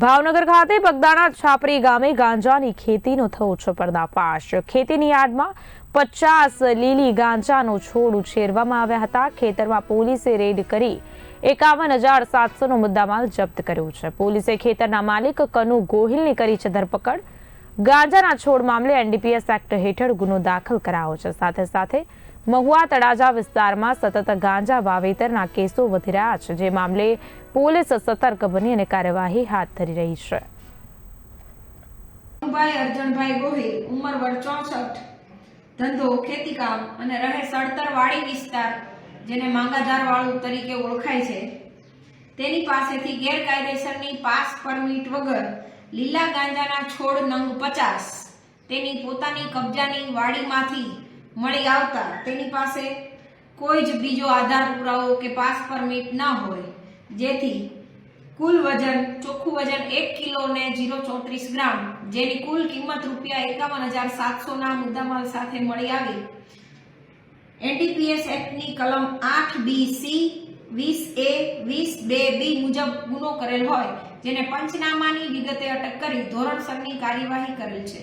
ભાવનગર ખાતે બગદાણા છાપરી ગામે ગાંજાની ખેતીનો થયો છે પર્દાફાશ। ખેતીની યાર્ડમાં 50 લીલી ગાંજાનો છોડ ઉછેરવામાં આવ્યા હતા। ખેતરમાં પોલીસે રેડ કરી 51,700નો મુદ્દામાલ જપ્ત કર્યો છે। પોલીસે ખેતરના માલિક કનુ ગોહિલની કરી છે ધરપકડ। ગાંજાના છોડ મામલે એનડીપીએસ એક્ટ હેઠળ ગુનો દાખલ કરાયો છે। સાથે સાથે મહુવા તળાજા વિસ્તારમાં સતત ગાંજા વાવેતરના કેસો વધી રહ્યા છે, જે મામલે પોલીસ સતર્ક બની અને કાર્યવાહી હાથ ધરી રહી છે। અર્જનભાઈ ગોહિલ, ઉંમર વર્ષ 64, ધંધો ખેતીકામ અને રહે સડતરવાડી વિસ્તાર, જેને માંગાધાર વાળું તરીકે ઓળખાય છે, તેની પાસેથી ગેરકાયદેસરની પાસ પરમિટ વગર લીલા ગાંજાના છોડ નંગ 50 તેની પોતાની કબજાની વાડીમાંથી મળી આવતા તેની પાસે કોઈ જ બીજો આધાર પુરાવો કે પાસ પરમિટ ન હોય, જેથી કુલ વજન ચોખ્ખું વજન 1 કિલો ને 0.34 ગ્રામ, જેની કુલ કિંમત ₹51,700ના મુદ્દામાલ સાથે મળી આવી એનડીપીએસ એક્ટની કલમ 8BC 20A 20(2)B મુજબ ગુનો કરેલ હોય, જેને પંચનામાની વિગતે અટક કરી ધોરણસરની કાર્યવાહી કરેલ છે।